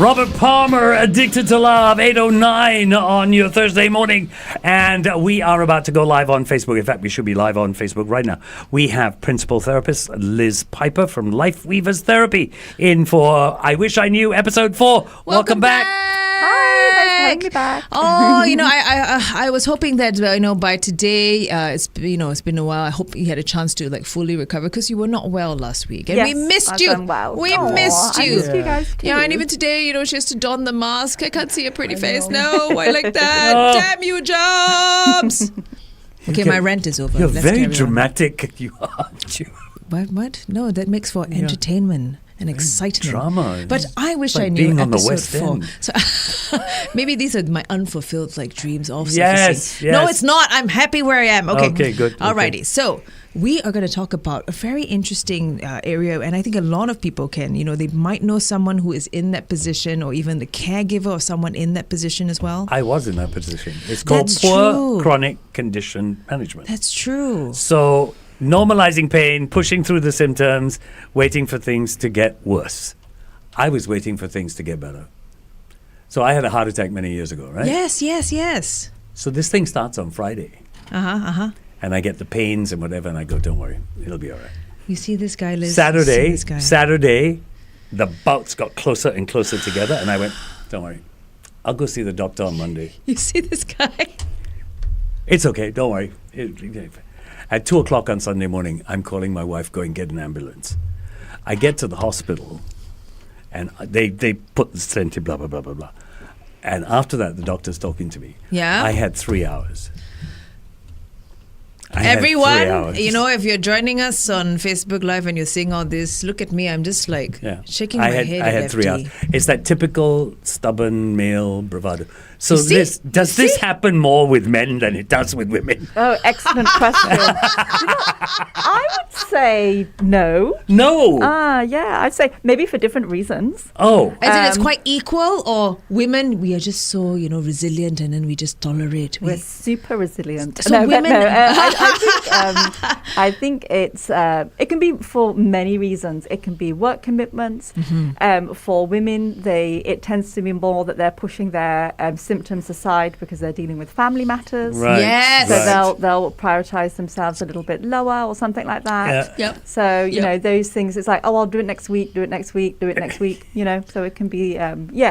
Robert Palmer, Addicted to Love, 8:09 on your Thursday morning. And we are about to go live on Facebook. In fact, we should be live on Facebook right now. We have principal therapist Liz Piper from Life Weavers Therapy in for I Wish I Knew episode 4. Welcome back. Hi, thanks for having me back. Oh, I was hoping that by today, it's been a while. I hope you had a chance to fully recover because you were not well last week, and Yes, we missed I've you. done well. We Aw, missed I you. missed you guys too. Yeah, and even today, she has to don the mask. I can't see a pretty face. No, why like that? Damn you, jobs. Okay, my rant is over. You're Let's very carry on. dramatic. You are, aren't you? What? No, that makes for entertainment and excitement. Drama. But I wish like I knew being on the episode West 4. End. So maybe these are my unfulfilled dreams of Yes, surfacing. yes. No, it's not. I'm happy where I am. Okay. Okay, good. Alrighty. Okay. So we are going to talk about a very interesting area, and I think a lot of people can. They might know someone who is in that position, or even the caregiver of someone in that position as well. I was in that position. It's called That's poor true. chronic condition management. That's true. So normalizing pain, pushing through the symptoms, waiting for things to get worse. I was waiting for things to get better. So I had a heart attack many years ago, right? Yes. So this thing starts on Friday. And I get the pains and whatever, and I go, don't worry, it'll be all right. You see this guy, Liz? You see this guy? Saturday, the bouts got closer and closer together, and I went, don't worry, I'll go see the doctor on Monday. You see this guy? It's okay, don't worry. At 2 o'clock on Sunday morning, I'm calling my wife, going, get an ambulance. I get to the hospital, and they put the stent in, blah, blah, blah, blah, blah. And after that, the doctor's talking to me. Yeah? I had 3 hours. I had 3 Everyone, hours. if you're joining us on Facebook Live and you're seeing all this, look at me. I'm just shaking my head. I had 3 hours. It's that typical stubborn male bravado. So You see? does this happen more with men than it does with women? Oh, excellent question. I would say no. No. Yeah, I'd say maybe for different reasons. Oh. As in it's quite equal, or women, we are just so, resilient, and then we just tolerate. We're super resilient. So women- I think it can be for many reasons. It can be work commitments. For women, it tends to be more that they're pushing their symptoms aside because they're dealing with family matters. Right. Yes. So Right. they'll prioritize themselves a little bit lower or something like that. Yeah. Yep. So, Yep. those things, it's like, I'll do it next week, do it next week. So it can be,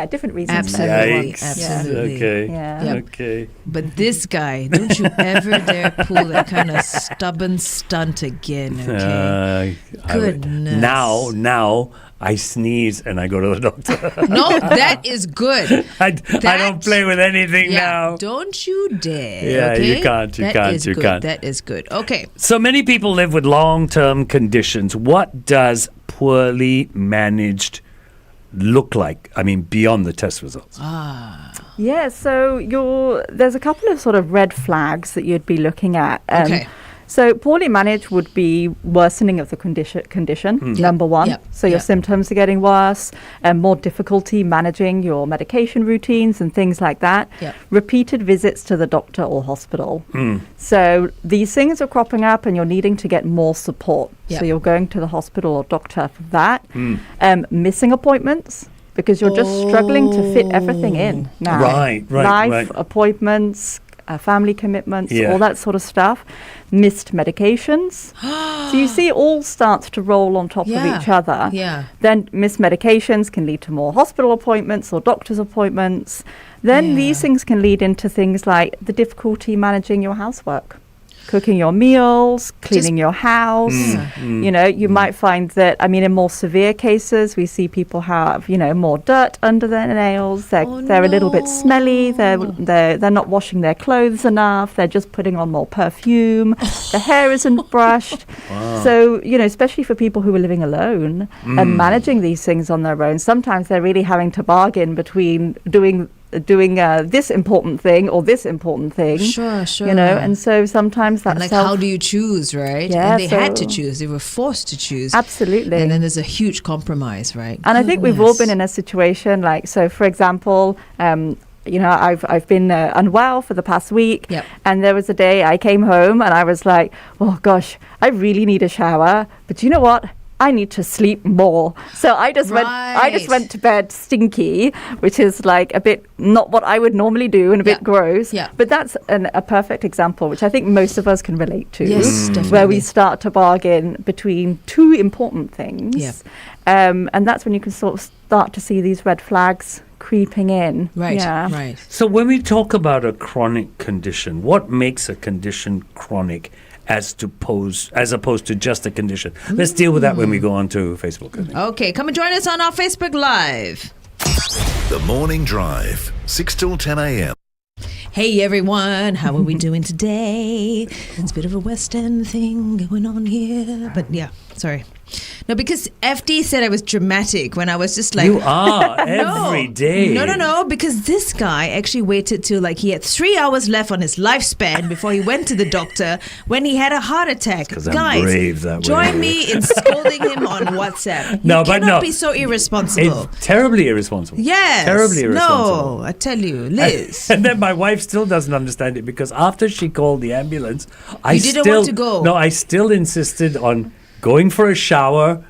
different reasons for everyone. Yikes. Absolutely. Okay. Yeah. Yep. Okay. But this guy, don't you ever dare pull that kind of stubborn stunt again, okay? Goodness. Now I sneeze and I go to the doctor. No, that is good. I don't play with anything now. Don't you dare. Yeah, okay? you can't. That is good. Okay. So many people live with long-term conditions. What does poorly managed look like? I mean, beyond the test results. Yeah, so there's a couple of sort of red flags that you'd be looking at. Okay. So poorly managed would be worsening of the condition, number one. Yep. So your symptoms are getting worse, and more difficulty managing your medication routines and things like that. Yep. Repeated visits to the doctor or hospital. So these things are cropping up and you're needing to get more support. Yep. So you're going to the hospital or doctor for that. Missing appointments, because you're just struggling to fit everything in now. Right, Life, appointments, family commitments, Yeah. all that sort of stuff. Missed medications. So you see it all starts to roll on top of each other. Yeah. Then missed medications can lead to more hospital appointments or doctor's appointments. Then Yeah. these things can lead into things like the difficulty managing your housework. Cooking your meals, cleaning your house. You might find that, in more severe cases, we see people have, more dirt under their nails. They're a little bit smelly. They're not washing their clothes enough. They're just putting on more perfume. The hair isn't brushed. Wow. So, especially for people who are living alone and managing these things on their own, sometimes they're really having to bargain between doing this important thing or this important thing. Sure. And so sometimes that's And how do you choose, right? Yeah, and they had to so- choose. They were forced to choose. Absolutely. And then there's a huge compromise, right? And I think we've all been in a situation for example, I've been unwell for the past week. Yep. And there was a day I came home and I was like, oh gosh, I really need a shower. But you know what? I need to sleep more. So I just went to bed stinky, which is like a bit not what I would normally do and a bit gross. Yeah. But that's a perfect example, which I think most of us can relate to. Yes, definitely. Where we start to bargain between two important things. Yeah. And that's when you can sort of start to see these red flags creeping in. Right, Yeah. right. So when we talk about a chronic condition, what makes a condition chronic as opposed to just a condition? Let's deal with that when we go on to Facebook, I think. Okay, come and join us on our Facebook Live. The Morning Drive, 6 till 10 a.m. Hey everyone, how are we doing today? It's a bit of a West End thing going on here. But yeah, sorry. No, because FD said I was dramatic when I was just like... You are every day. No, because this guy actually waited till like he had 3 hours left on his lifespan before he went to the doctor when he had a heart attack. 'Cause I'm Guys, brave that join way. me in scolding him on WhatsApp. No, You but cannot no. be so irresponsible. It's terribly irresponsible. Yes. Terribly irresponsible. No, I tell you, Liz. And then my wife still doesn't understand it because after she called the ambulance, You didn't want to go. No, I still insisted on going for a shower.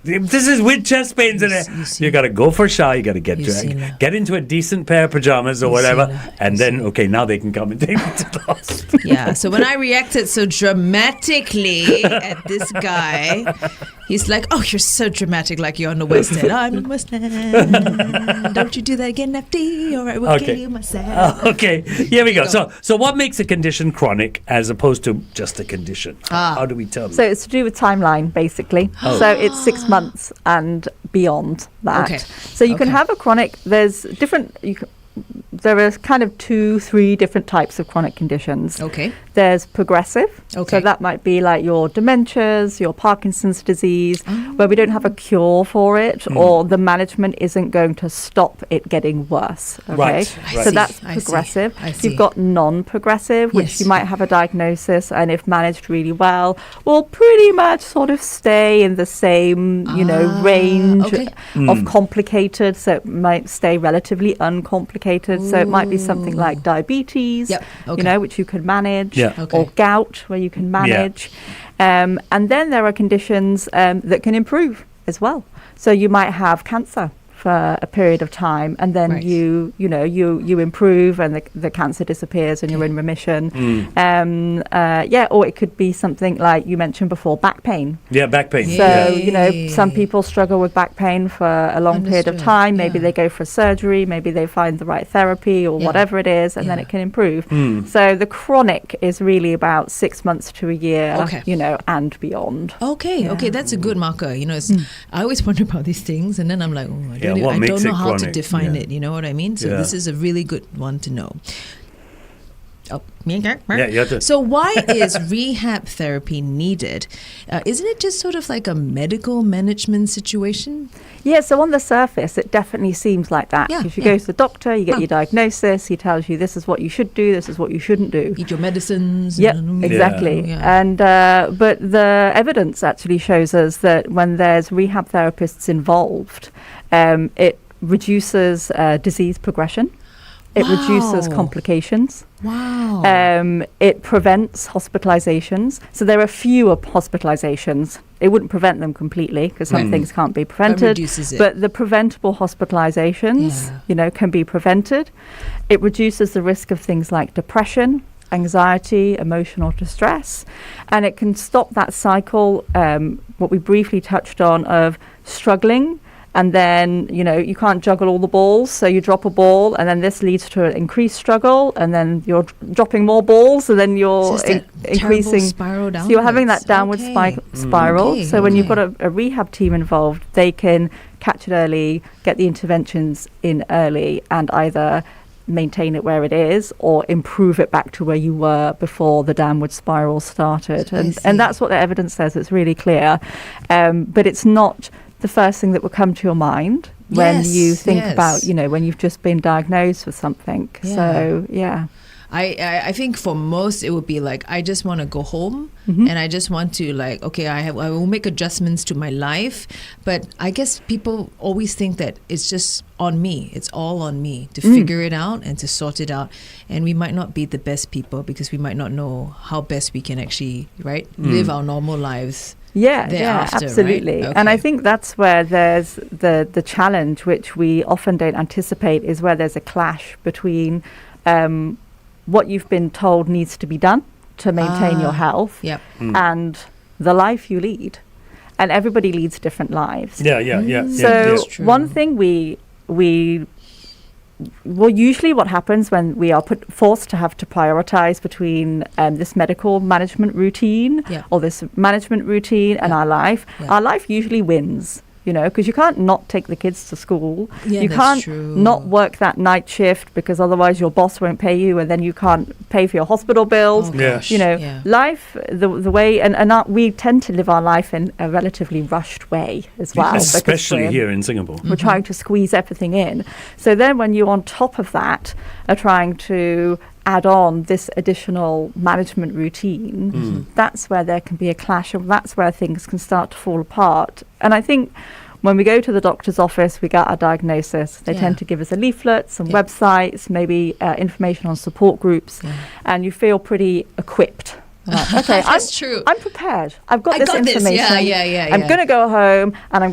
This is with chest pains in it. You got to go for a shower. You got to get into a decent pair of pajamas or whatever, and then now they can come and take me to the hospital. Yeah, so when I reacted so dramatically at this guy, he's like, "Oh, you're so dramatic, like you're on the West End." I'm in West End. Don't you do that again, FD, or I will kill you myself. Okay, here we go. So what makes a condition chronic as opposed to just a condition? How do we term So it? it's to do with timeline, basically. So it's 6 months and beyond that. Okay. So you can have a chronic. There's different. There are kind of 2-3 different types of chronic conditions. Okay. There's progressive. Okay. So that might be like your dementias, your Parkinson's disease, where we don't have a cure for it, or the management isn't going to stop it getting worse. Okay. Right. So that's I see. progressive. I see. You've got non-progressive, which Yes. you might have a diagnosis, and if managed really well, will pretty much sort of stay in the same, range okay. of complicated. So it might stay relatively uncomplicated. So it might be something like diabetes, Yep. Okay. which you can manage, Yeah. Okay. or gout, where you can manage. And then there are conditions that can improve as well. So you might have cancer for a period of time, and then Right. you improve, and the cancer disappears, and you're in remission. Or it could be something like you mentioned before, back pain. Yeah, back pain. So, some people struggle with back pain for a long period of Understood. time. Maybe Yeah. they go for surgery, maybe they find the right therapy or Yeah. whatever it is, and then Yeah. it can improve. So the chronic is really about 6 months to a year, Okay. and beyond. Okay, that's a good marker. I always wonder about these things, and then I'm like, Yeah, what I makes don't know it how to chronic? define Yeah. it. You know what I mean? So Yeah. this is a really good one to know. Oh, Yeah, you have to. So why is rehab therapy needed? Isn't it just sort of like a medical management situation? Yeah, so on the surface, it definitely seems like that. Yeah, If you yeah. go to the doctor, you get your diagnosis, he tells you this is what you should do, this is what you shouldn't do. Eat your medicines. Yep, and- exactly. Yeah. And but the evidence actually shows us that when there's rehab therapists involved, it reduces disease progression. It reduces Wow. complications. Wow. It prevents hospitalizations. So there are fewer hospitalizations. It wouldn't prevent them completely because some things can't be prevented. reduces it. But the preventable hospitalizations, can be prevented. It reduces the risk of things like depression, anxiety, emotional distress, and it can stop that cycle, what we briefly touched on, of struggling. And then, you can't juggle all the balls, so you drop a ball, and then this leads to an increased struggle, and then you're dropping more balls, and then you're It's just that increasing. terrible spiral So you're having that downwards. downward Okay. spiral. Okay, So when you've okay. got a rehab team involved, they can catch it early, get the interventions in early, and either maintain it where it is or improve it back to where you were before the downward spiral started. I see. And that's what the evidence says. It's really clear. But it's not the first thing that will come to your mind when you think about, when you've just been diagnosed with something. Yeah. So, yeah. I think for most it would be like I just want to go home and I just want to I will make adjustments to my life, but I guess people always think that it's just on me, it's all on me to figure it out and to sort it out, and we might not be the best people because we might not know how best we can actually live our normal lives Yeah, thereafter, absolutely. right? And I Okay. think that's where there's the challenge, which we often don't anticipate, is where there's a clash between what you've been told needs to be done to maintain your health Yep. and the life you lead. And everybody leads different lives. Yeah. So That's true. one thing usually what happens when we are forced to have to prioritize between this medical management routine Yeah. or this management routine and our life usually wins, because you can't not take the kids to school. Yeah, You that's can't true. not work that night shift because otherwise your boss won't pay you and then you can't pay for your hospital bills. Oh, Yeah. gosh. Yeah. Life, the way, and we tend to live our life in a relatively rushed way as well. because Especially we're- here in Singapore. we're trying to squeeze everything in. So then when you on top of that are trying to add on this additional management routine, that's where there can be a clash, and that's where things can start to fall apart. And I think when we go to the doctor's office, we get our diagnosis. They Yeah. tend to give us a leaflet, some Yeah. websites, maybe information on support groups, Yeah. and you feel pretty equipped. Like, okay, That's true. I'm prepared. I've got I this got this. information. Yeah. I'm gonna go home and I'm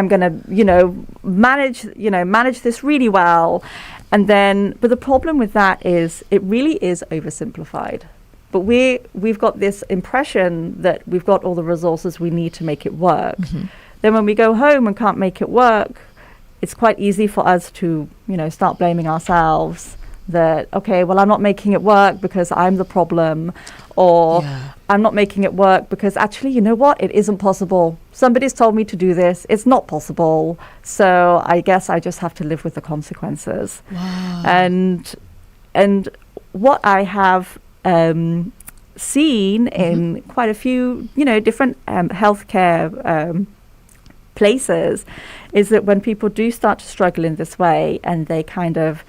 gonna manage this really well, and then. But the problem with that is it really is oversimplified. But we've got this impression that we've got all the resources we need to make it work. Then when we go home and can't make it work, it's quite easy for us to start blaming ourselves. That okay, well I'm not making it work because I'm the problem, or Yeah. I'm not making it work because actually, you know what? It isn't possible. Somebody's told me to do this. It's not possible. So I guess I just have to live with the consequences. Wow. And what I have seen in quite a few, different healthcare places is that when people do start to struggle in this way and they kind of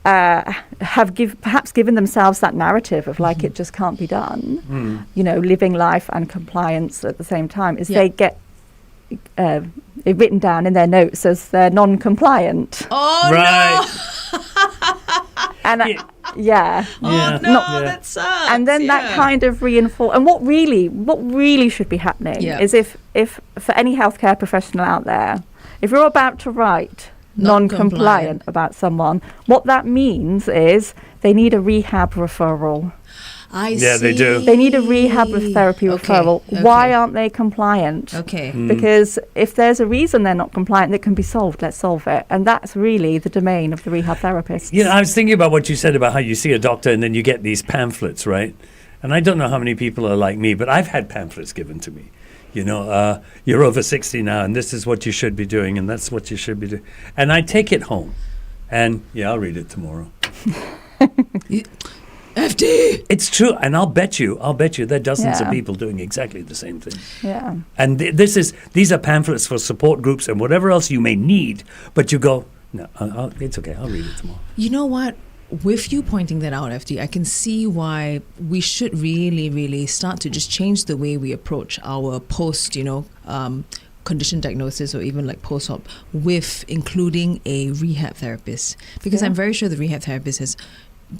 have perhaps given themselves that narrative of like it just can't be done, living life and compliance at the same time, is they get it written down in their notes as they're non-compliant. Oh Right. And Yeah. Oh no, that sucks. and then that kind of reinforce. And what really should be happening is if for any healthcare professional out there, if you're about to write non-compliant about someone, what that means is they need a rehab referral. I see. Yeah, they do. They need a rehab therapy referral. Why aren't they compliant? Okay. Because if there's a reason they're not compliant that can be solved, let's solve it. And that's really the domain of the rehab therapist. I was thinking about what you said about how you see a doctor and then you get these pamphlets, right? And I don't know how many people are like me, but I've had pamphlets given to me. You're over 60 now, and this is what you should be doing, and that's what you should be doing. And I take it home, and I'll read it tomorrow. FD. It's true, and I'll bet you there are dozens of Yeah. people doing exactly the same thing. Yeah. And these are pamphlets for support groups and whatever else you may need, but you go, no, it's okay, I'll read it tomorrow. You know what? With you pointing that out, FD, I can see why we should really, really start to just change the way we approach our post, condition diagnosis or even like post-op with including a rehab therapist. Because I'm very sure the rehab therapist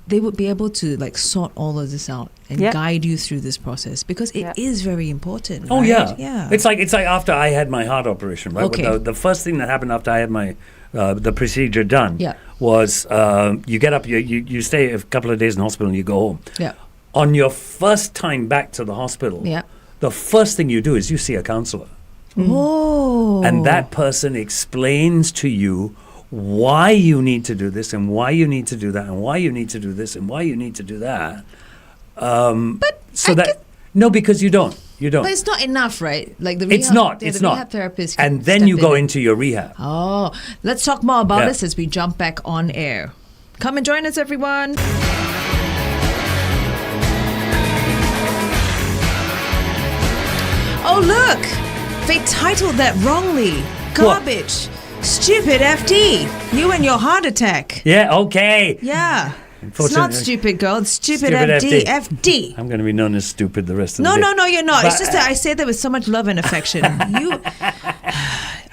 they would be able to like sort all of this out and guide you through this process because it is very important. Oh, right? yeah. It's like after I had my heart operation, right? Okay. The first thing that happened after I had my the procedure done Yeah. was you get up, you stay a couple of days in hospital and you go home. Yeah. On your first time back to the hospital, the first thing you do is you see a counselor. Oh. And that person explains to you why you need to do this and why you need to do that and why you need to do this and why you need to do that. Because you don't. But it's not enough, right? Like the rehab, it's not. the It's rehab not. therapist can And then step you go in. into your rehab. Oh, let's talk more about Yeah. this as we jump back on air. Come and join us, everyone. Oh, look! They titled that wrongly. Garbage. Stupid FD. You and your heart attack. Yeah, okay. Yeah. It's not Unfortunately- stupid, girl. It's stupid Stupid FD. FD. FD. I'm going to be known as stupid the rest of the No, day. no, you're not. It's But- just that I say that with so much love and affection. You.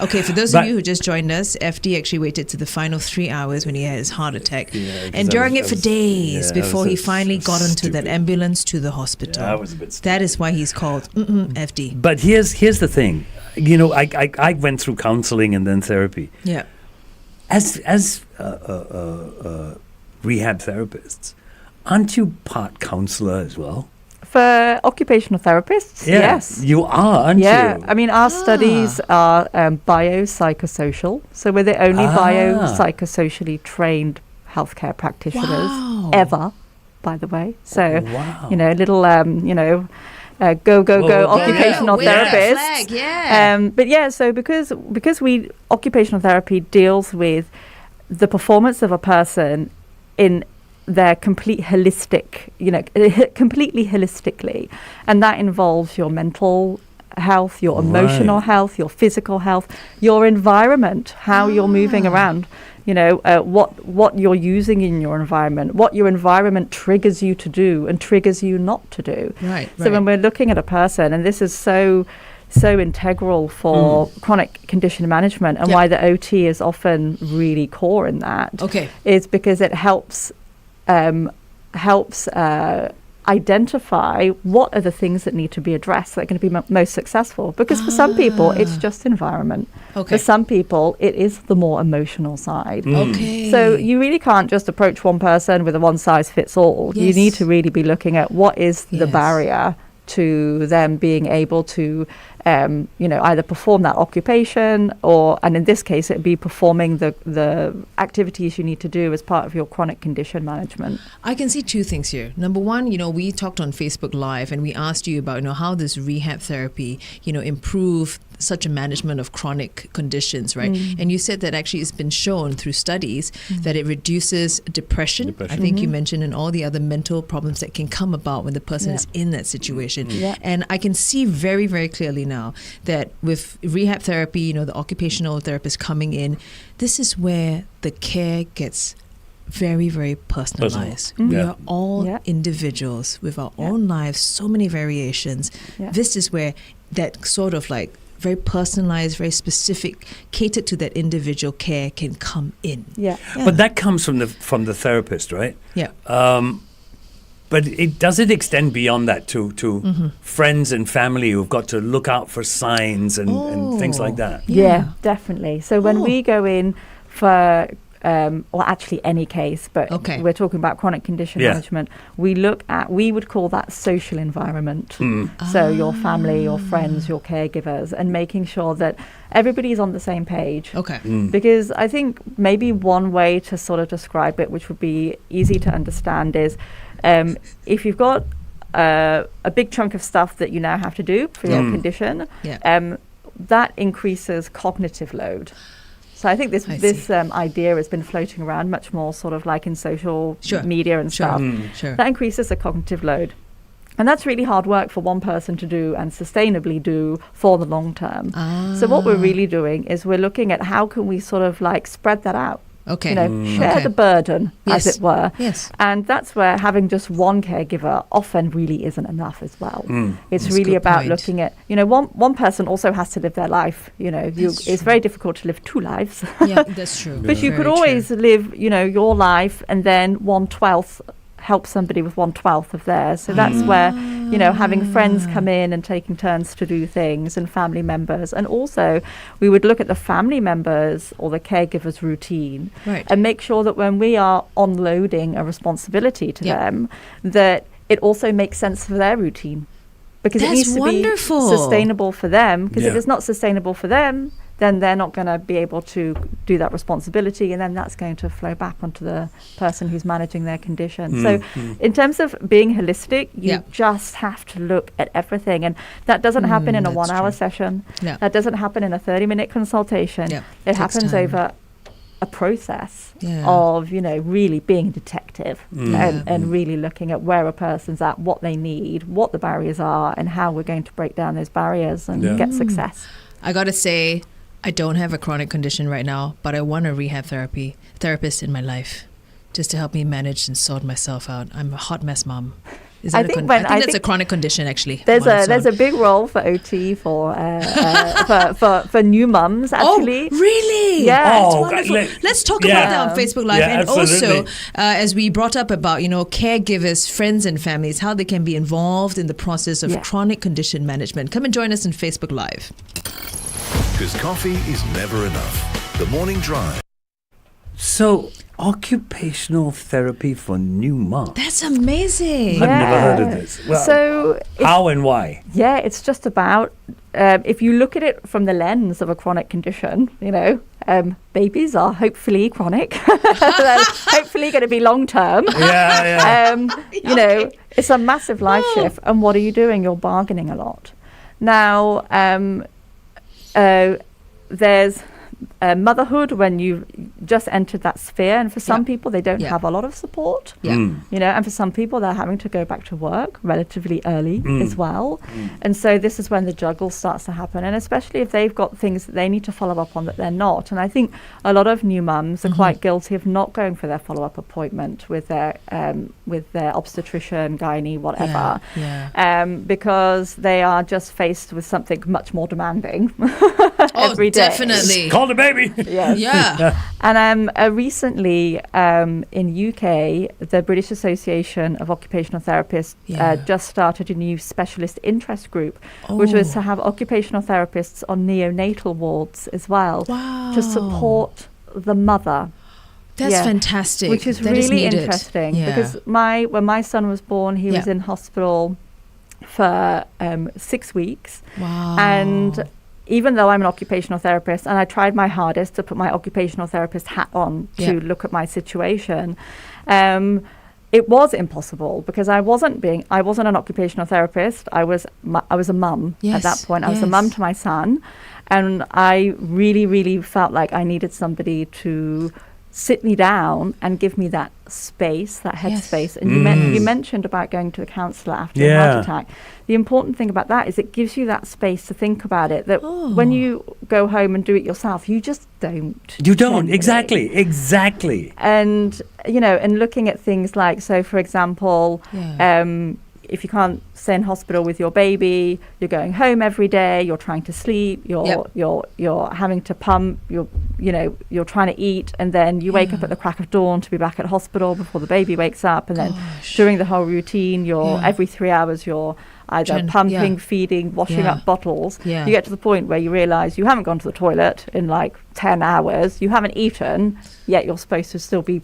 Okay, for those But- of you who just joined us, FD actually waited to the final 3 hours when he had his heart attack, 'cause enduring that it for was- days that before was he a- finally got onto that stupid. ambulance to the hospital. Yeah, that was a bit That is stupid. why he's called FD. But here's the thing. You know, I went through counseling and then therapy. Yeah. As rehab therapists, aren't you part counselor as well? For occupational therapists, yes. You are, aren't Yeah, you? I mean, our studies are biopsychosocial, so we're the only biopsychosocially trained healthcare practitioners Wow. ever, by the way. So, Wow. you know, little, go Whoa, occupational yeah, wave that therapists. flag, yeah. But yeah, so because occupational therapy deals with the performance of a person in their completely holistically, and that involves your mental health, your emotional Right. health, your physical health, your environment, how you're moving around, what you're using in your environment, what your environment triggers you to do and triggers you not to do. Right. So when we're looking at a person, and this is so integral for chronic condition management, and Yeah. why the OT is often really core in that, Okay. is because it helps identify what are the things that need to be addressed that are going to be most successful. Because for some people, it's just environment. Okay. For some people, it is the more emotional side. Okay. So you really can't just approach one person with a one-size-fits-all. You Yes. need to really be looking at what is the Yes. barrier to them being able to, either perform that occupation and in this case, it'd be performing the activities you need to do as part of your chronic condition management. I can see two things here. Number one, we talked on Facebook Live and we asked you about, how this rehab therapy, improve such a management of chronic conditions, right? And you said that actually it's been shown through studies that it reduces depression. I think you mentioned, and all the other mental problems that can come about when the person is in that situation. Yeah. And I can see very, very clearly now that with rehab therapy, the occupational therapist coming in, this is where the care gets very, very personalized. We Yeah. are all Yeah. individuals with our own lives, so many variations. Yeah. This is where that sort of like very personalized, very specific, catered to that individual care can come in. Yeah. But that comes from the therapist, right? Yeah. But does it extend beyond that to friends and family who've got to look out for signs and things like that? Yeah, definitely. So when Oh. we go in for, or actually any case, but Okay. we're talking about chronic condition Yeah. management, we would call that social environment. So your family, your friends, your caregivers, and making sure that everybody's on the same page. Okay. Because I think maybe one way to sort of describe it, which would be easy to understand, is if you've got a big chunk of stuff that you now have to do for your condition, Yeah. that increases cognitive load. So I think this idea has been floating around much more sort of like in social Sure. media and Sure. stuff. Sure. That increases the cognitive load. And that's really hard work for one person to do and sustainably do for the long term. So what we're really doing is we're looking at how can we sort of like spread that out. Okay. Share Okay. the burden, as Yes. it were. Yes. And that's where having just one caregiver often really isn't enough as well. It's That's a really good about point. looking at, one person also has to live their life. That's It's true. very difficult to live two lives. Yeah, that's true. But you could Very always true. live, your life and then 1/12 help somebody with 1/12 of theirs. So that's where, having friends come in and taking turns to do things and family members. And also we would look at the family members or the caregiver's routine Right. and make sure that when we are unloading a responsibility to Yeah. them, that it also makes sense for their routine. Because it That's needs to wonderful. be sustainable for them. Because if Yeah. it's not sustainable for them, then they're not going to be able to do that responsibility, and then that's going to flow back onto the person who's managing their condition. So in terms of being holistic, you Yeah. just have to look at everything, and that doesn't happen in a that's 1 hour true. session. Yeah. That doesn't happen in a 30-minute consultation. Yeah. It Takes happens time. over a process Yeah. of, really being a detective and really looking at where a person's at, what they need, what the barriers are, and how we're going to break down those barriers and Yeah. get success. I got to say, I don't have a chronic condition right now, but I want a rehab therapist in my life just to help me manage and sort myself out. I'm a hot mess mom. Is that I a think con- when- I think I that's a think chronic condition, actually. There's on its a own. big role for OT for new mums actually. Oh, really? Yeah. That's Oh, wonderful. Let's talk yeah. about that on Facebook Live. Yeah, and also, absolutely. as we brought up about, caregivers, friends and families, how they can be involved in the process of Yeah. chronic condition management. Come and join us on Facebook Live. Because coffee is never enough. The Morning Drive. So, occupational therapy for new moms. That's amazing. I've never heard of Yeah. this. Well, So how and why? yeah, it's just about if you look at it from the lens of a chronic condition, babies are hopefully chronic. They're hopefully going to be long term. Yeah. It's a massive life shift. And what are you doing? You're bargaining a lot. Now, there's motherhood when you've just entered that sphere, and for some people they don't have a lot of support. And for some people they're having to go back to work relatively early as well. And so this is when the juggle starts to happen, and especially if they've got things that they need to follow up on that they're not. And I think a lot of new mums are quite guilty of not going for their follow-up appointment with their obstetrician, gynae, whatever. Because they are just faced with something much more demanding every day. Definitely. Call the baby. Yes. Yeah. And recently in UK, the British Association of Occupational Therapists just started a new specialist interest group, which was to have occupational therapists on neonatal wards as well to support the mother. That's fantastic. Which is That really needed. interesting Yeah. because when my son was born, he was in hospital for 6 weeks. Wow. And even though I'm an occupational therapist, and I tried my hardest to put my occupational therapist hat on to look at my situation, it was impossible because I wasn't an occupational therapist. I was a mum at that point. I was a mum to my son, and I really, really felt like I needed somebody to sit me down and give me that space, that headspace. And you mentioned about going to a counsellor after a heart attack. The important thing about that is it gives you that space to think about it, that when you go home and do it yourself, you just don't. You don't. generally. Exactly. And, and looking at things like, so for example, if you can't stay in hospital with your baby, you're going home every day, you're trying to sleep, you're having to pump, you're trying to eat, and then you wake up at the crack of dawn to be back at hospital before the baby wakes up, and then during the whole routine, every 3 hours you're either pumping, feeding, washing up bottles. You get to the point where you realise you haven't gone to the toilet in like 10 hours, you haven't eaten, yet you're supposed to still be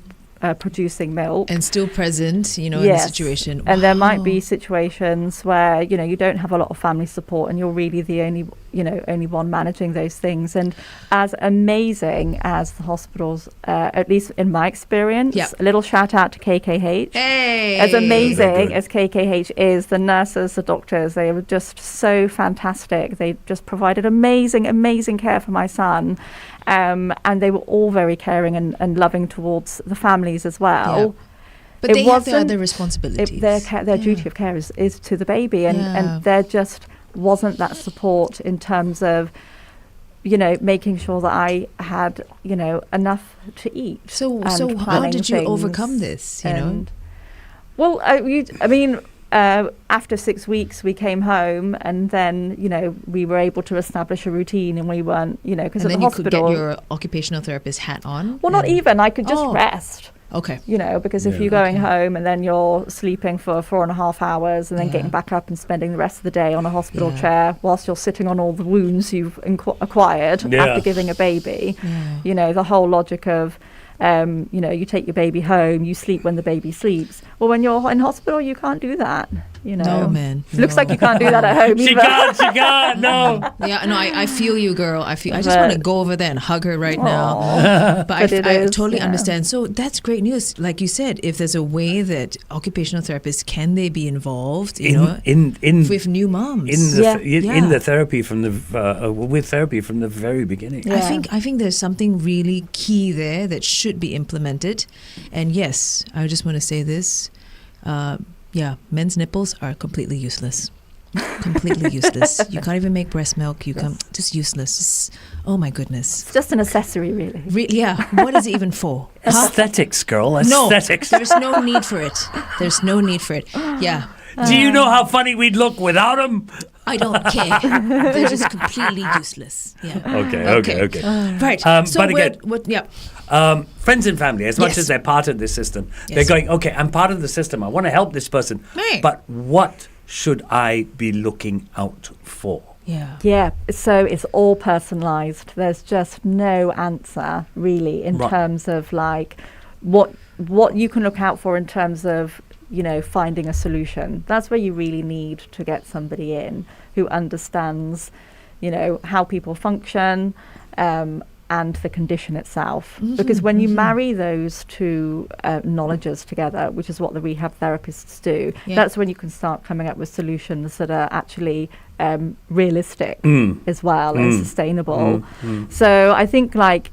producing milk. And still present, in the situation. And there might be situations where, you don't have a lot of family support and you're really the only one managing those things. And as amazing as the hospitals, at least in my experience, a little shout out to KKH. Hey! As amazing as KKH is, the nurses, the doctors, they were just so fantastic. They just provided amazing care for my son. And they were all very caring and loving towards the families as well. But they have their other responsibilities. Their duty of care is to the baby, and there just wasn't that support in terms of, making sure that I had, enough to eat. So how did you overcome this? Well, after 6 weeks, we came home, and then we were able to establish a routine, and we weren't, because at the hospital. And then you could get your occupational therapist hat on. Well, not even. I could just rest. Okay. Because if you're going home and then you're sleeping for 4.5 hours and then getting back up and spending the rest of the day on a hospital chair whilst you're sitting on all the wounds you've acquired after giving a baby, the whole logic of, you take your baby home, you sleep when the baby sleeps. Well, when you're in hospital, you can't do that. No, man. Looks like you can't do that at home She either. can't, no. I feel you, girl. I just want to go over there and hug her right now. But I totally understand. So that's great news. Like you said, if there's a way that occupational therapists, can they be involved, with new moms? In the therapy from with therapy from the very beginning. Yeah. I think there's something really key there that should be implemented. And yes, I just want to say this. Men's nipples are completely useless. Completely useless. You can't even make breast milk. Just useless. Oh my goodness. It's just an accessory, really. What is it even for? Aesthetics, girl. No, Aesthetics. there's no need for it. There's no need for it. Yeah. Do you know how funny we'd look without them? I don't care. They're just completely useless. Yeah. Okay. Right. So but again, friends and family, as much Yes. as they're part of this system, they're Yes. going, okay, I'm part of the system. I want to help this person. Right. But what should I be looking out for? Yeah. Yeah, so it's all personalised. There's just no answer really in Right. terms of like what you can look out for in terms of, you know, finding a solution. That's where you really need to get somebody in who understands, you know, how people function, and the condition itself. Because when you marry those two knowledges together, which is what the rehab therapists do, that's when you can start coming up with solutions that are actually realistic as well and sustainable. So I think like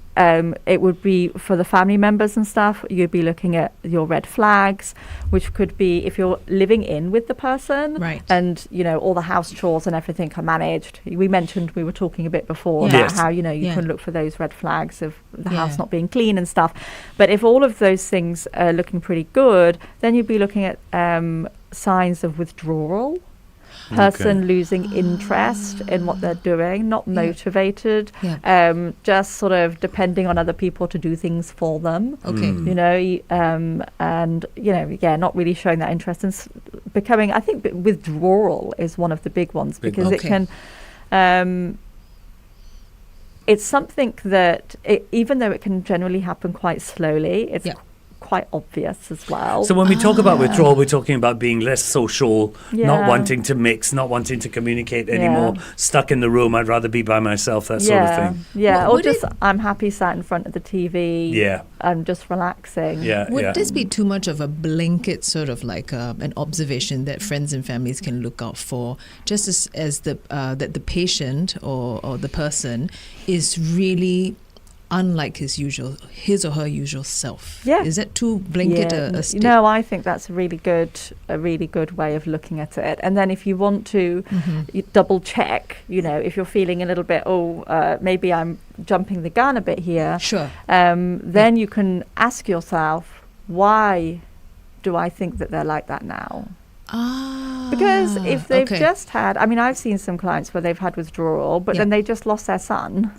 it would be for the family members and stuff, you'd be looking at your red flags, which could be if you're living in with the person, Right. and you know all the house chores and everything are managed. We were talking a bit before Yeah. about Yes. how, you know, you Yeah. can look for those red flags of the Yeah. house not being clean and stuff. But if all of those things are looking pretty good, then you'd be looking at signs of withdrawal. Person losing interest in what they're doing, not motivated, just sort of depending on other people to do things for them. Okay. You know, and you know, not really showing that interest and becoming. I think withdrawal is one of the big ones because it can. It's something that, even though it can generally happen quite slowly, it's quite obvious as well. So when we talk about withdrawal, we're talking about being less social, not Yeah. wanting to mix, not wanting to communicate anymore, stuck in the room, I'd rather be by myself, that sort of thing. Yeah, What or just I'm happy sat in front of the TV. Yeah. I'm just relaxing. Would this be too much of a blanket sort of like an observation that friends and families can look out for, just as the that the patient or the person is really unlike his or her usual self? Yeah. Is that too blanket a state? No, I think that's a really good way of looking at it. And then if you want to you double check, you know, if you're feeling a little bit, maybe I'm jumping the gun a bit here. Sure. Then you can ask yourself, why do I think that they're like that now? Because if they've just had, I mean, I've seen some clients where they've had withdrawal, but then they just lost their son.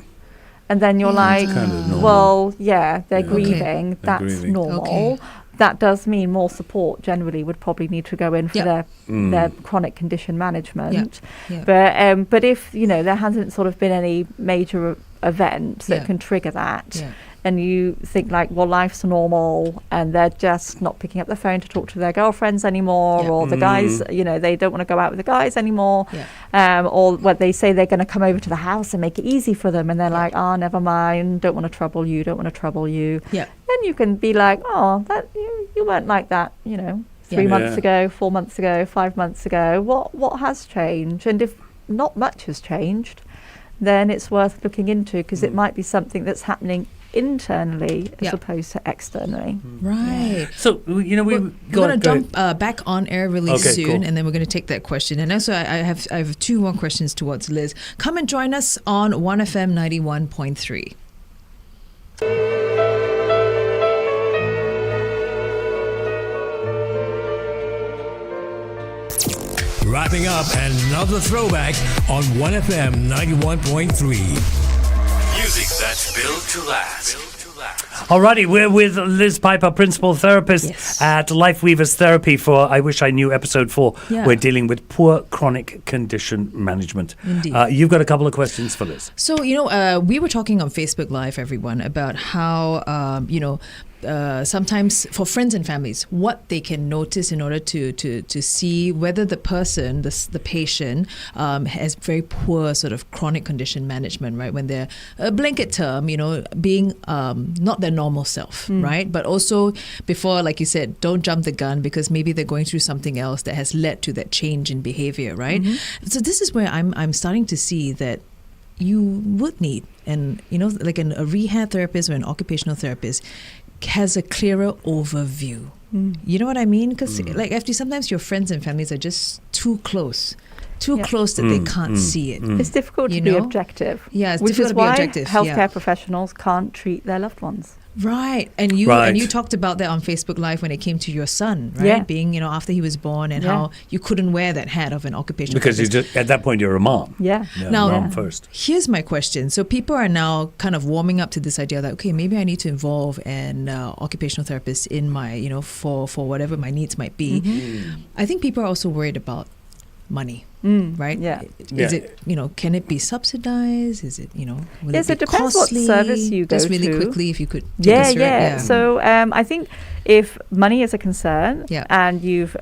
And then you're like, kind of normal. well, they're Yeah. grieving. They're That's grieving. normal. Okay. That does mean more support generally would probably need to go in for Yeah. their chronic condition management. Yeah. But if, you know, there hasn't sort of been any major event that Yeah. can trigger that, Yeah. and you think like, well, life's normal, and they're just not picking up the phone to talk to their girlfriends anymore, Yeah. or the guys, you know, they don't want to go out with the guys anymore, Yeah. or what they say they're going to come over to the house and make it easy for them, and they're like, never mind, don't want to trouble you. Yeah. Then you can be like, that you weren't like that, you know, 3 Yeah. months ago, 4 months ago, 5 months ago. What has changed? And if not much has changed, then it's worth looking into, because it might be something that's happening internally as opposed to externally. Right. So, you know, We're going to jump back on air really soon, cool. and then we're going to take that question. And also, I have two more questions towards Liz. Come and join us on 1FM 91.3. Wrapping up another throwback on 1FM 91.3. Music that's built to last. Alrighty, we're with Liz Piper, principal therapist at Life Weavers Therapy for I Wish I Knew episode 4. Yeah. We're dealing with poor chronic condition management. Indeed. You've got a couple of questions for Liz. So, you know, we were talking on Facebook Live, everyone, about how, sometimes for friends and families, what they can notice in order to see whether the person, the patient, has very poor sort of chronic condition management, right? When they're a blanket term, you know, being not their normal self, right? But also before, like you said, don't jump the gun, because maybe they're going through something else that has led to that change in behavior, right? So this is where I'm starting to see that you would need, and you know, like a rehab therapist or an occupational therapist has a clearer overview. You know what I mean? Because like FD, sometimes your friends and families are just too close that they can't see it. It's difficult to be objective. Yeah, it's which difficult is to be why objective. healthcare professionals can't treat their loved ones. Right. And you Right. and you talked about that on Facebook Live when it came to your son, right? Yeah. Being, after he was born and Yeah. how you couldn't wear that hat of an occupational Because therapist. at that point, you're a mom. Yeah. Yeah, Now- mom Yeah. first. Here's my question. So people are now kind of warming up to this idea that, okay, maybe I need to involve an occupational therapist in my, for whatever my needs might be. I think people are also worried about money, right? Yeah. Is Yeah. it, can it be subsidized? Is it, will Yes, it it be depends what costly? service you go Just really to. quickly, if you could take Yeah, us through it. yeah. So I think if money is a concern, Yeah. and you've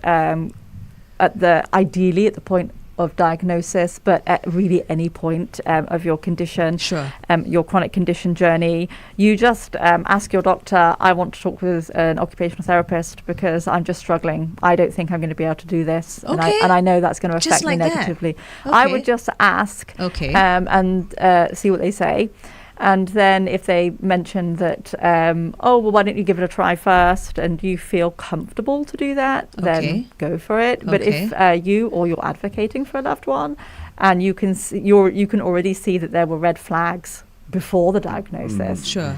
ideally at the point of diagnosis, but at really any point of your condition, Sure. your chronic condition journey, you just ask your doctor, I want to talk with an occupational therapist because I'm just struggling. I don't think I'm going to be able to do this. Okay. And I know that's going to Just affect me like that. negatively. I Okay. would just ask Okay. and see what they say. And then if they mention that, why don't you give it a try first, and you feel comfortable to do that, Okay. then go for it. But if you or you're advocating for a loved one, and you can you can already see that there were red flags before the diagnosis, Sure.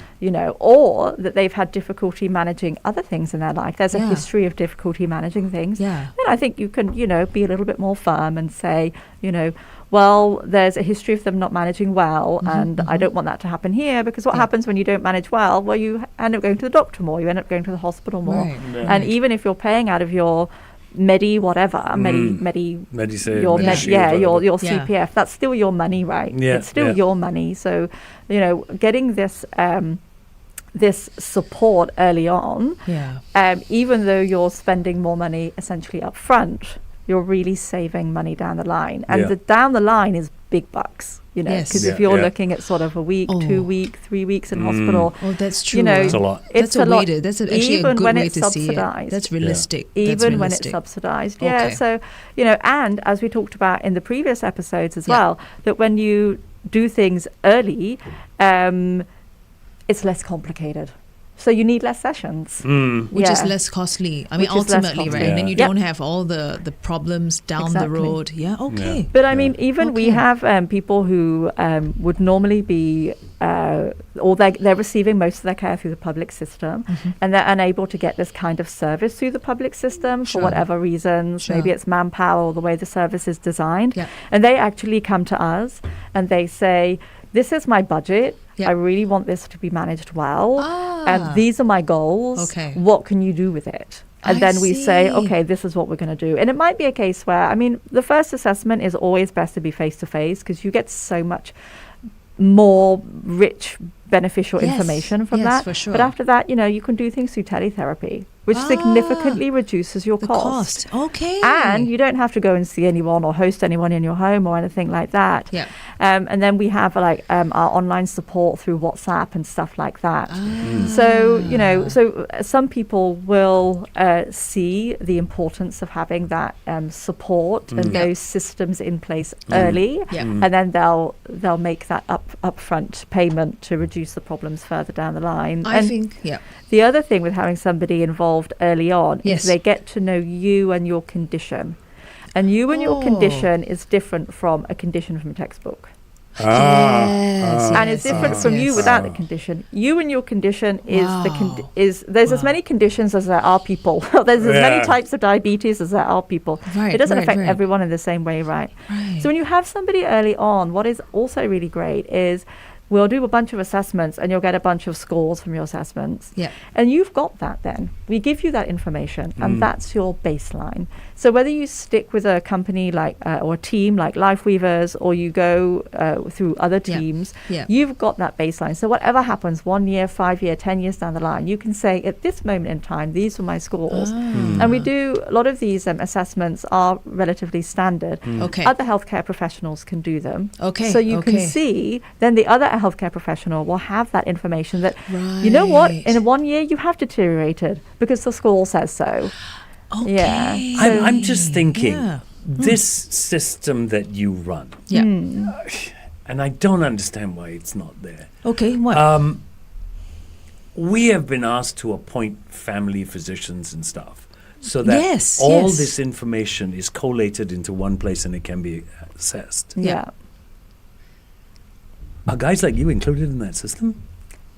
or that they've had difficulty managing other things in their life. There's a Yeah. history of difficulty managing things. Yeah. Then I think you can, be a little bit more firm and say, well, there's a history of them not managing well, and I don't want that to happen here, because what Yeah. happens when you don't manage well? Well, you end up going to the doctor more, you end up going to the hospital more. Right. And even if you're paying out of your Medi Medisave, your Medishield, your Yeah. CPF, that's still your money, right? Yeah, It's still yeah. your money. So, getting this this support early on, Yeah. even though you're spending more money essentially up front, you're really saving money down the line. And Yeah. the down the line is big bucks, Yes. because Yeah, if you're yeah. looking at sort of a week, Oh. 2 weeks, 3 weeks in hospital, Oh, that's true. That's a lot. it's That's a a lot. way to, that's actually a even good when way it's to see it. subsidized. That's realistic. That's Even when it's realistic. subsidized. Okay. Yeah. So, and as we talked about in the previous episodes as Yeah. well, that when you do things early, it's less complicated. So you need less sessions. Which is Yeah. less costly. I mean, Which is less ultimately, right? costly. And then you Yeah. don't have all the problems down the Exactly. road. Yeah, okay. But I mean, even we Okay. have people who would normally be, or they're receiving most of their care through the public system, and they're unable to get this kind of service through the public system for Sure. whatever reasons. Sure. Maybe it's manpower or the way the service is designed. Yeah. And they actually come to us and they say, this is my budget. Yeah. I really want this to be managed well. Ah. And these are my goals. Okay. What can you do with it? And I then we say, see. okay, this is what we're going to do. And it might be a case where, I mean, the first assessment is always best to be face to face, because you get so much more rich, beneficial Yes. information from Yes, that. for sure. But after that, you can do things through teletherapy, which significantly reduces your The cost. cost. Okay. And you don't have to go and see anyone or host anyone in your home or anything like that. Yeah. And then we have our online support through WhatsApp and stuff like that. Ah. So some people will see the importance of having that support and Yeah. those systems in place early, Yeah. and then they'll make that upfront payment to reduce the problems further down the line. I And think, yeah. the other thing with having somebody involved early on Yes. is they get to know you and your condition. And you and your Oh. condition is different from a condition from a textbook. Yes, And it's different from you yes. without the condition. You and your condition is Wow. there's as many conditions as there are people. There's as Yeah. many types of diabetes as there are people. Right, It doesn't right, affect right. everyone in the same way, right? Right. So when you have somebody early on, what is also really great is we'll do a bunch of assessments and you'll get a bunch of scores from your assessments. Yeah. And you've got that then. We give you that information and that's your baseline. So whether you stick with a company or a team like Lifeweavers, or you go through other Yeah. teams, Yeah. you've got that baseline. So whatever happens 1 year, 5 year, 10 years down the line, you can say at this moment in time, these were my scores. And we do a lot of these assessments are relatively standard. Okay. Other healthcare professionals can do them. Okay, So you can okay. see, then the other healthcare professional will have that information that, you know what, Right. in 1 year you have deteriorated because the score says so. Okay. Yeah. I'm just thinking, Yeah. this system that you run, Yeah. and I don't understand why it's not there. Okay. What? We have been asked to appoint family physicians and stuff, so that Yes, all yes. this information is collated into one place and it can be assessed. Yeah. Are guys like you included in that system?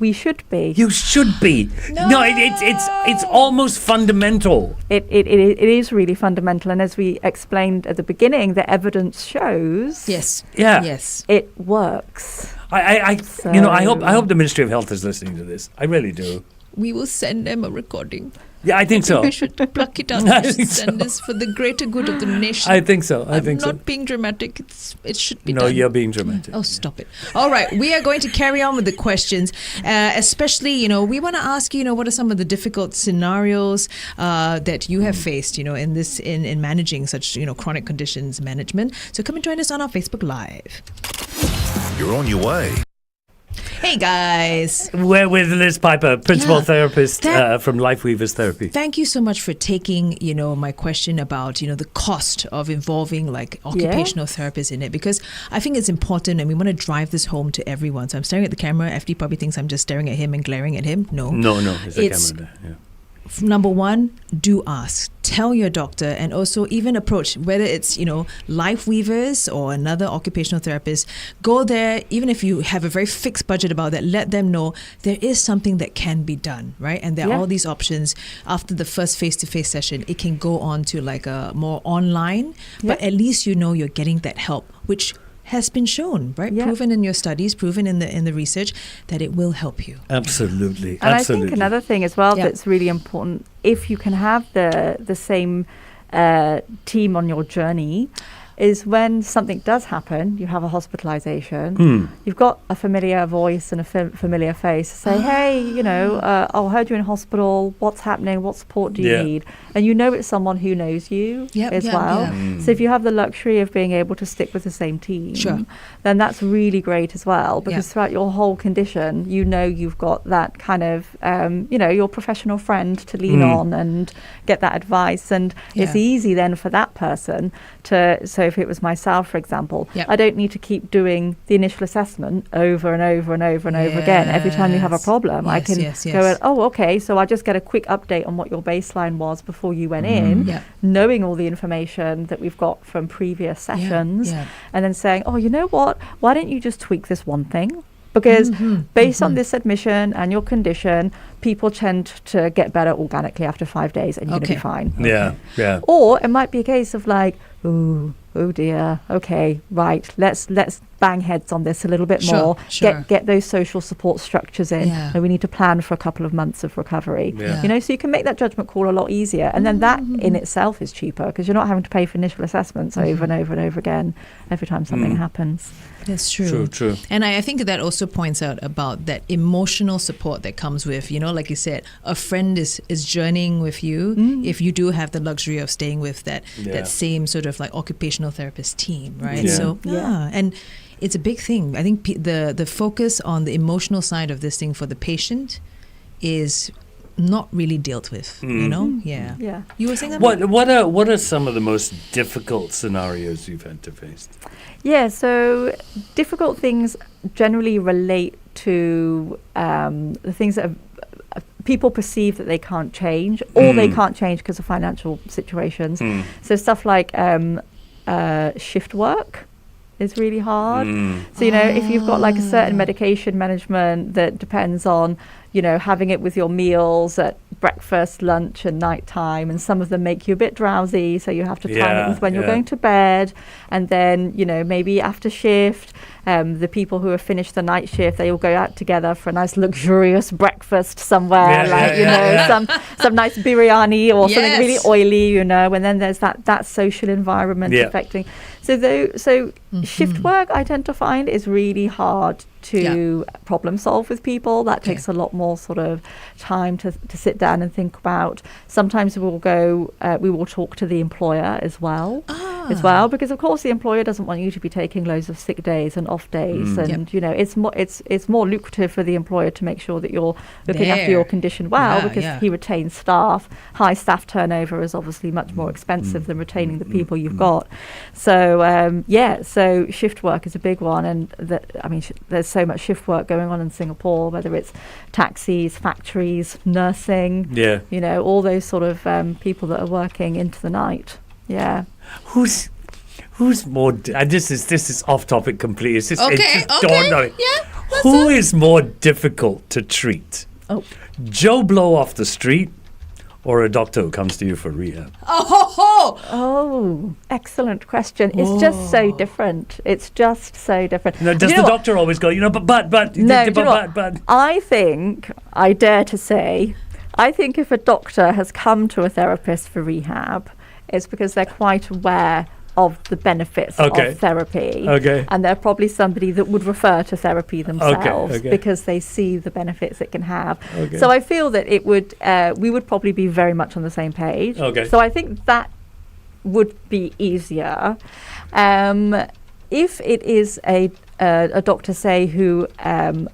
we should be. You should be. No, it's almost fundamental. It is really fundamental, and as we explained at the beginning, the evidence shows Yes. Yeah. Yes. it works. I hope the Ministry of Health is listening to this. I really do. We will send them a recording. Yeah, I think so. We should pluck it out I and think send so. this for the greater good of the nation. I think so. I'm not being dramatic. It should be No, done. you're being dramatic. Oh, stop it. All right. We are going to carry on with the questions, especially, we want to ask you, what are some of the difficult scenarios that you have faced, in managing such, chronic conditions management. So come and join us on our Facebook Live. You're on your way. Hey, guys. We're with Liz Piper, principal Yeah. therapist from Life Weavers Therapy. Thank you so much for taking, my question about, the cost of involving like occupational therapists in it, because I think it's important and we want to drive this home to everyone. So I'm staring at the camera. FD probably thinks I'm just staring at him and glaring at him. No. No, there's a It's- camera there. Yeah. Number one, do ask. Tell your doctor, and also even approach, whether it's, Life Weavers or another occupational therapist. Go there, even if you have a very fixed budget about that, let them know there is something that can be done, right? And there are all these options. After the first face-to-face session, it can go on to like a more online, but at least you're getting that help, which has been shown, right? Yeah. Proven in your studies, proven in the research that it will help you. Absolutely. And I think another thing as well that's really important, if you can have the same team on your journey, is when something does happen, you have a hospitalization, you've got a familiar voice and a familiar face to say, hey, I heard you in hospital, what's happening, what support do you need? And it's someone who knows you as well. Yeah. So if you have the luxury of being able to stick with the same team, then that's really great as well, because throughout your whole condition, you've got that kind of, your professional friend to lean on and get that advice. And it's easy then for that person so if it was myself, for example, I don't need to keep doing the initial assessment over and over and over and over again. Every time you have a problem, I can go, okay, so I just get a quick update on what your baseline was before you went in, knowing all the information that we've got from previous sessions, and then saying, you know what, why don't you just tweak this one thing? Because based on this admission and your condition, people tend to get better organically after 5 days, and you're going to be fine. Yeah. Or it might be a case of like, oh dear, okay, right, let's bang heads on this a little bit more. Get those social support structures in, and we need to plan for a couple of months of recovery. So you can make that judgment call a lot easier, and then that in itself is cheaper, because you're not having to pay for initial assessments over and over and over again every time something happens. That's true. True. And I think that also points out about that emotional support that comes with, like you said, a friend is journeying with you if you do have the luxury of staying with that same sort of like occupational therapist team, right? So and it's a big thing. I think the focus on the emotional side of this thing for the patient is not really dealt with, Yeah. You were saying that? What are some of the most difficult scenarios you've had to face? Yeah, so difficult things generally relate to the things that people perceive that they can't change, or they can't change because of financial situations. So stuff like shift work is really hard. So, if you've got like a certain medication management that depends on, having it with your meals at breakfast, lunch and night time, and some of them make you a bit drowsy, so you have to time it with when you're going to bed. And then, maybe after shift, the people who have finished the night shift, they all go out together for a nice luxurious breakfast somewhere, some nice biryani or something really oily, and then there's that social environment affecting. So shift work, I tend to find, is really hard to problem solve with people. That takes a lot more sort of time to sit down and think about. Sometimes we will talk to the employer as well, because of course the employer doesn't want you to be taking loads of sick days and off days, and it's more lucrative for the employer to make sure that you're looking after your condition well, because he retains staff. High staff turnover is obviously much more expensive than retaining the people you've got. So so shift work is a big one, and there's so much shift work going on in Singapore, whether it's taxis, factories, nursing, all those sort of people that are working into the night. Who's more? This is off topic completely. It's just, dawned on me. Who is more difficult to treat? Oh. Joe Blow off the street or a doctor who comes to you for rehab? Oh, excellent question. It's just so different. It's just so different. Now, does You the know what? doctor always go, but, No, do you know what? but. I think, I dare to say, I think if a doctor has come to a therapist for rehab, it's because they're quite aware of the benefits Okay. of therapy. Okay. And they're probably somebody that would refer to therapy themselves okay. because they see the benefits it can have. Okay. So I feel that it would, we would probably be very much on the same page. Okay. So I think that would be easier. If it is a doctor, say, who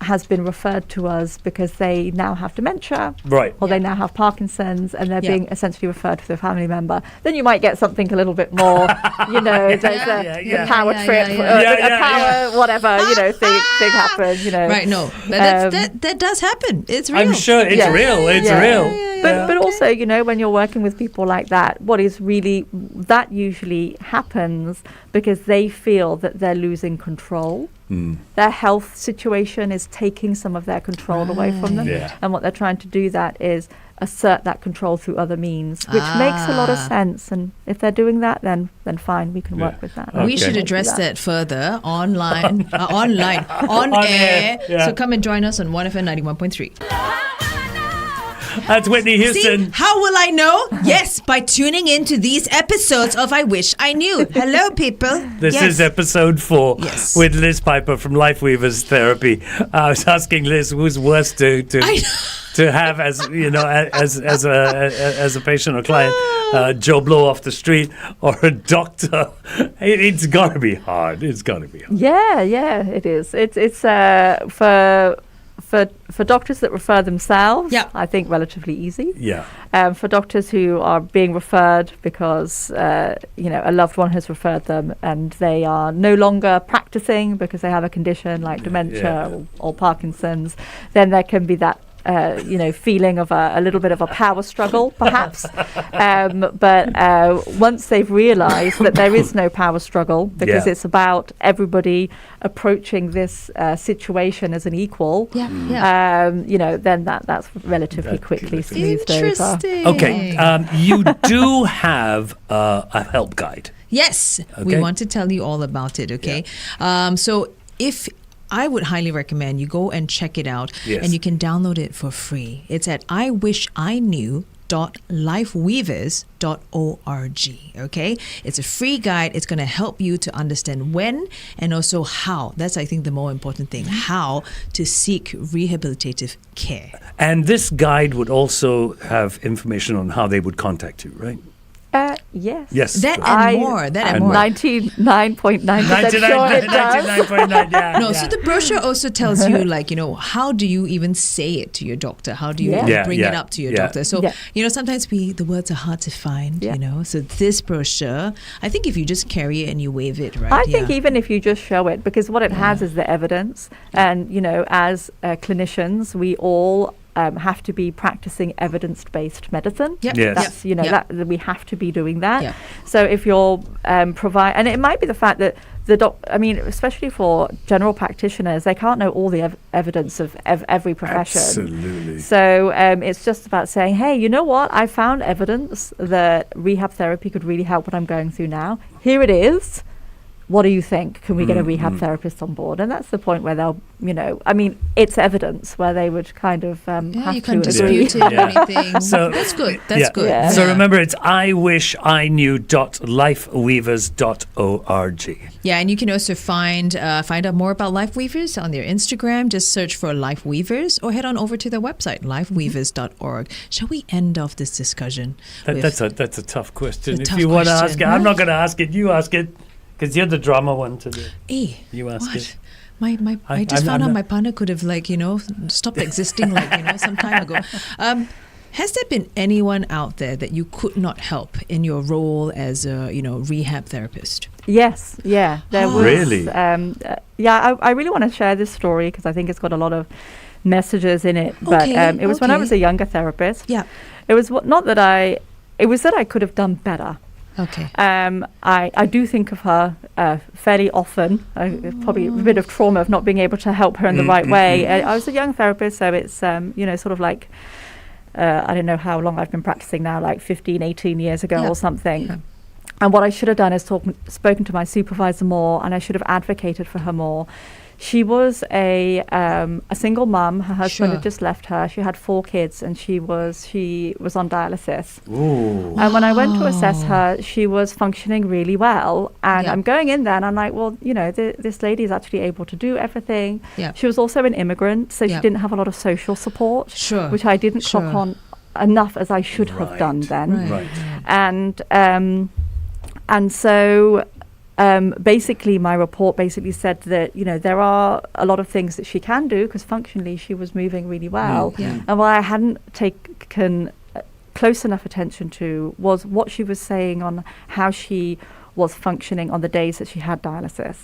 has been referred to us because they now have dementia, Right. or they now have Parkinson's, and they're Yeah. being essentially referred to a family member, then you might get something a little bit more, there's a power trip, a power whatever, thing happen, Right, no. But that does happen. It's real. I'm sure it's Yeah. real. It's Yeah. real. But also, when you're working with people like that, that usually happens because they feel that they're losing control. Their health situation is taking some of their control away from them. Yeah. And what they're trying to do that is assert that control through other means, which makes a lot of sense. And if they're doing that, then fine, we can work with that. Okay. We should address that further on air. Yeah. So come and join us on 1FM 91.3. That's Whitney See, Houston. how will I know? Yes, by tuning into these episodes of I Wish I Knew. Hello, people. This is episode 4 Yes. with Liz Piper from Life Weavers Therapy. I was asking Liz who's worse to have as as a patient or client, Joe Blow off the street or a doctor. It's got to be hard. It's got to be hard. Yeah, it is. It's for doctors that refer themselves, Yeah. I think relatively easy. Yeah. For doctors who are being referred because a loved one has referred them and they are no longer practicing because they have a condition like dementia or Parkinson's, then there can be that feeling of a little bit of a power struggle, perhaps. But once they've realised that there is no power struggle because it's about everybody approaching this situation as an equal, then that's relatively quickly smoothed over. Interesting. Okay. You do have a help guide. Yes, we Okay. want to tell you all about it, okay? So if I would highly recommend you go and check it out, Yes. and you can download it for free. It's at iwishiknew.lifeweavers.org. Okay, it's a free guide. It's going to help you to understand when and also how. That's, I think, the more important thing: how to seek rehabilitative care. And this guide would also have information on how they would contact you, right? Yes. Yes. That I- and more. That and and more. 99.9% sure it does. 99.9, yeah. No, so the brochure also tells you, how do you even say it to your doctor? How do you Yeah. even Yeah, bring yeah, it up to your yeah. doctor? So, Yeah. sometimes the words are hard to find, Yeah. So this brochure, I think if you just carry it and you wave it, right? I think even if you just show it, because what it has is the evidence. And, as clinicians, we all have to be practicing evidence-based medicine. Yep. Yes. That's, that we have to be doing that. Yeah. So if you're and it might be the fact that especially for general practitioners, they can't know all the evidence of every profession. Absolutely. So it's just about saying, hey, you know what? I found evidence that rehab therapy could really help what I'm going through now. Here it is. What do you think? Can we get a rehab therapist on board? And that's the point where they'll, it's evidence where they would kind of have you to can't agree. dispute it or Yeah. anything. So- That's good. That's Yeah. good. Yeah. So remember, it's iwishiknew.lifeweavers.org. Yeah, and you can also find out more about Life Weavers on their Instagram. Just search for Life Weavers or head on over to their website, lifeweavers.org. Shall we end off this discussion? with- That's a tough question. A If tough you want to ask question, it, I'm not huh? going to ask it. You ask it, because you're the drama one today. Hey, You ask what? it. I just I'm found out not- my partner could have stopped existing some time ago. Has there been anyone out there that you could not help in your role as a rehab therapist? Yes, yeah. There was, Really? I really want to share this story because I think it's got a lot of messages in it. But it was when I okay. was a younger therapist. Yeah. It was that I could have done better. Okay. I do think of her fairly often. Probably a bit of trauma of not being able to help her in the right way. I was a young therapist, so it's, sort of like, I don't know how long I've been practicing now, like 15, 18 years ago or something. Yeah. And what I should have done is spoken to my supervisor more, and I should have advocated for her more. She was a single mum. Her husband had just left her. She had 4 kids, and she was on dialysis. Ooh. And when I went to assess her, she was functioning really well. And I'm going in there, and I'm like, well, this lady is actually able to do everything. Yeah. She was also an immigrant, so she didn't have a lot of social support, which I didn't clock on enough as I should have done then. Right. And so basically my report basically said that, there are a lot of things that she can do because functionally she was moving really well. And what I hadn't taken close enough attention to was what she was saying on how she was functioning on the days that she had dialysis.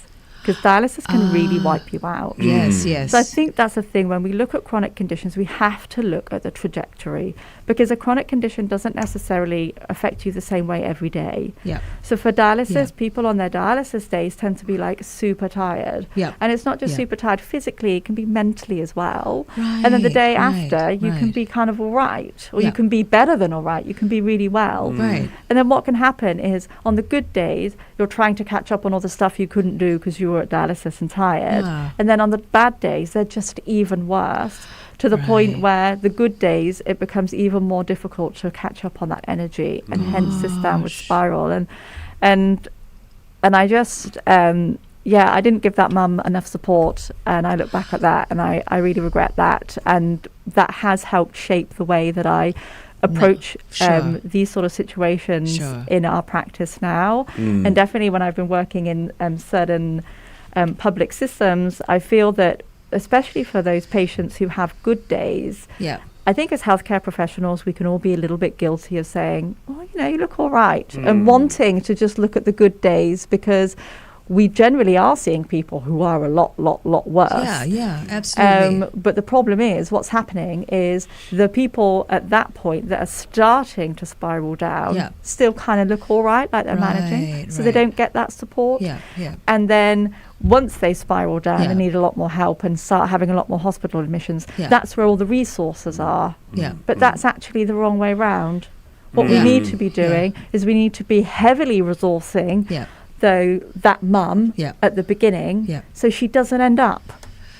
Because dialysis can really wipe you out. Yes. So I think that's the thing. When we look at chronic conditions, we have to look at the trajectory, because a chronic condition doesn't necessarily affect you the same way every day. Yeah. So for dialysis, people on their dialysis days tend to be like super tired. Yeah. And it's not just super tired physically, it can be mentally as well. And then the day after, you can be kind of all right, or you can be better than all right. You can be really well. Right. And then what can happen is on the good days, you're trying to catch up on all the stuff you couldn't do because you were at dialysis and tired. And then on the bad days, they're just even worse, to the point where the good days, it becomes even more difficult to catch up on that energy, and hence this downward spiral. And I just, I didn't give that mum enough support, and I look back at that and I really regret that. And that has helped shape the way that I approach these sort of situations in our practice now. And definitely when I've been working in certain public systems, I feel that especially for those patients who have good days, I think as healthcare professionals, we can all be a little bit guilty of saying, oh, you look all right, and wanting to just look at the good days, because we generally are seeing people who are a lot worse. Yeah, absolutely. But the problem is, what's happening is the people at that point that are starting to spiral down still kind of look all right, like they're managing, so they don't get that support. And then once they spiral down and need a lot more help and start having a lot more hospital admissions, that's where all the resources are. But that's actually the wrong way round. What we need to be doing is we need to be heavily resourcing that mum at the beginning, so she doesn't end up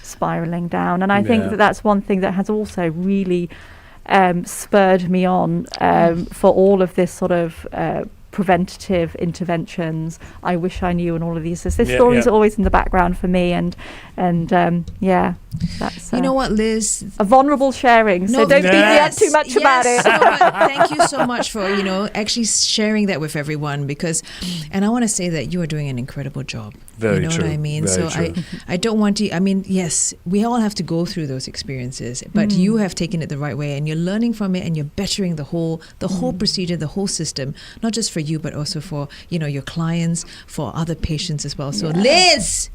spiraling down. And I think that that's one thing that has also really spurred me on for all of this sort of preventative interventions. I wish I knew, and all of these. This stories are always in the background for me, and that's you know what, Liz, a vulnerable sharing. So don't beat me up too much about it. Thank you so much for actually sharing that with everyone, because, and I want to say that you are doing an incredible job. Very you know true. what I mean? Very so true. I don't want to. I mean, yes, we all have to go through those experiences, but you have taken it the right way, and you're learning from it, and you're bettering the whole procedure, the whole system, not just for you, but also for your clients, for other patients as well. So Liz,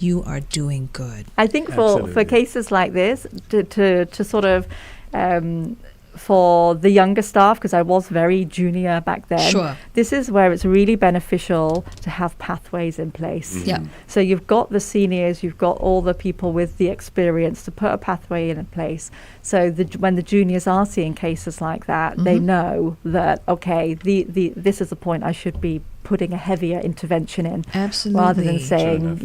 you are doing good. I think for cases like this, to sort of for the younger staff, because I was very junior back then, this is where it's really beneficial to have pathways in place. So you've got the seniors, you've got all the people with the experience to put a pathway in place. So when the juniors are seeing cases like that, they know that, okay, this is the point I should be putting a hevier intervention in, rather than saying,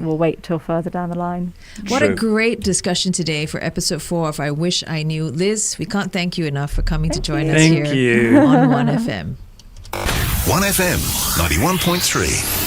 we'll wait till further down the line. What a great discussion today for episode 4 of I Wish I Knew. Liz, we can't thank you enough for coming to join us here on 1FM. 1FM 91.3.